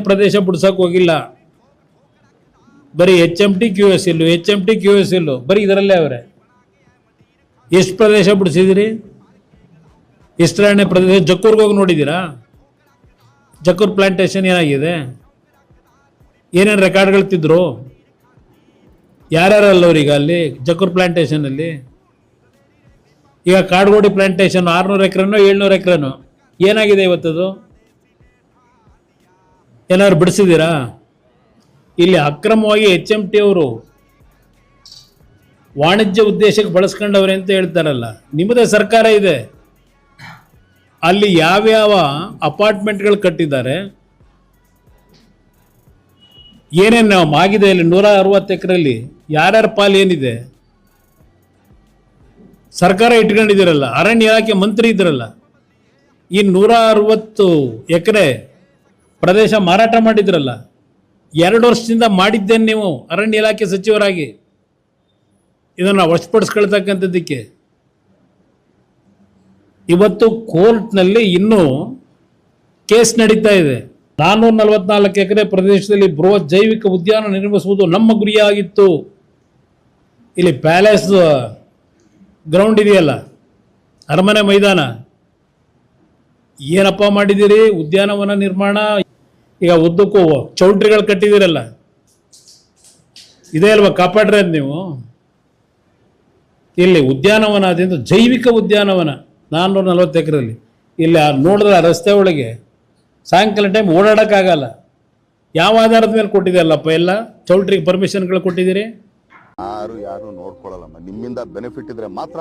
ಪ್ರದೇಶ ಬಿಡ್ಸಕ್ ಹೋಗಿಲ್ಲ. ಬರೀ HMT QSL HMT QSL ಬರೀ ಇದರಲ್ಲೇ ಅವರೇ. ಎಷ್ಟು ಪ್ರದೇಶ ಬಿಡಿಸಿದಿರಿ? ಎಷ್ಟು ಅರಣ್ಯ ಪ್ರದೇಶ? ಜಕ್ಕೂರ್ಗೆ ಹೋಗಿ ನೋಡಿದ್ದೀರಾ? ಜಕ್ಕೂರ್ ಪ್ಲಾಂಟೇಶನ್ ಏನಾಗಿದೆ? ಏನೇನು ರೆಕಾರ್ಡ್ಗಳು ತಿದ್ರು? ಯಾರ್ಯಾರಲ್ಲವ್ರೀಗ ಅಲ್ಲಿ ಜಕ್ಕೂರ್ ಪ್ಲಾಂಟೇಶನಲ್ಲಿ? ಈಗ ಕಾಡ್ಗೋಡಿ ಪ್ಲಾಂಟೇಶನ್ 600 ಎಕರೆನೋ 700 ಎಕರೆನೋ ಏನಾಗಿದೆ ಇವತ್ತದು? ಏನಾದ್ರು ಬಿಡಿಸಿದ್ದೀರಾ? ಇಲ್ಲಿ ಅಕ್ರಮವಾಗಿ HMT ಅವರು ವಾಣಿಜ್ಯ ಉದ್ದೇಶಕ್ಕೆ ಬಳಸ್ಕೊಂಡವ್ರೆ ಅಂತ ಹೇಳ್ತಾರಲ್ಲ, ನಿಮ್ಮದೇ ಸರ್ಕಾರ ಇದೆ. ಅಲ್ಲಿ ಯಾವ್ಯಾವ ಅಪಾರ್ಟ್ಮೆಂಟ್ಗಳು ಕಟ್ಟಿದ್ದಾರೆ, ಏನೇನು ಆಗಿದೆ ಇಲ್ಲಿ 160 ಎಕರೆಯಲ್ಲಿ ಯಾರ್ಯಾರ ಪಾಲು ಏನಿದೆ? ಸರ್ಕಾರ ಇಟ್ಕೊಂಡಿದ್ದೀರಲ್ಲ, ಅರಣ್ಯ ಇಲಾಖೆ ಮಂತ್ರಿ ಇದ್ರಲ್ಲ, ಈ 160 ಎಕರೆ ಪ್ರದೇಶ ಮಾರಾಟ ಮಾಡಿದ್ರಲ್ಲ, 2 ವರ್ಷದಿಂದ ಮಾಡಿದ್ದೇನೆ ನೀವು ಅರಣ್ಯ ಇಲಾಖೆ ಸಚಿವರಾಗಿ. ಇದನ್ನು ವಶಪಡಿಸ್ಕೊಳ್ತಕ್ಕಂಥದ್ದಕ್ಕೆ ಇವತ್ತು ಕೋರ್ಟ್ನಲ್ಲಿ ಇನ್ನೂ ಕೇಸ್ ನಡೀತಾ ಇದೆ. 444 ಎಕರೆ ಪ್ರದೇಶದಲ್ಲಿ ಬೃಹತ್ ಜೈವಿಕ ಉದ್ಯಾನ ನಿರ್ಮಿಸುವುದು ನಮ್ಮ ಗುರಿಯಾಗಿತ್ತು. ಇಲ್ಲಿ ಪ್ಯಾಲೇಸ್ ಗ್ರೌಂಡ್ ಇದೆಯಲ್ಲ, ಅರಮನೆ ಮೈದಾನ, ಏನಪ್ಪ ಮಾಡಿದ್ದೀರಿ? ಉದ್ಯಾನವನ ನಿರ್ಮಾಣ. ಈಗ ಉದ್ದಕ್ಕೂ ಚೌಲ್ಟ್ರಿಗಳು ಕಟ್ಟಿದ್ದೀರಲ್ಲ, ಇದೇ ಅಲ್ವಾ ಕಾಪಾಡ್ರೆ ನೀವು? ಇಲ್ಲಿ ಉದ್ಯಾನವನ ಅದರಿಂದ ಜೈವಿಕ ಉದ್ಯಾನವನ 440 ಎಕರೆಯಲ್ಲಿ. ಇಲ್ಲಿ ನೋಡಿದ್ರೆ ರಸ್ತೆ ಒಳಗೆ ಸಾಯಂಕಾಲ ಟೈಮ್ ಓಡಾಡೋಕ್ಕಾಗಲ್ಲ. ಯಾವ ಆಧಾರದ ಮೇಲೆ ಕೊಟ್ಟಿದ್ದೀರಲ್ಲಪ್ಪ ಎಲ್ಲ ಚೌಲ್ಟ್ರಿಗೆ ಪರ್ಮಿಷನ್ಗಳು ಕೊಟ್ಟಿದ್ದೀರಿ? ಯಾರು ನೋಡ್ಕೊಳ್ಳಲ್ಲ. ನಿಮ್ಮಿಂದ ಬೆನಿಫಿಟ್ ಇದ್ರೆ ಮಾತ್ರ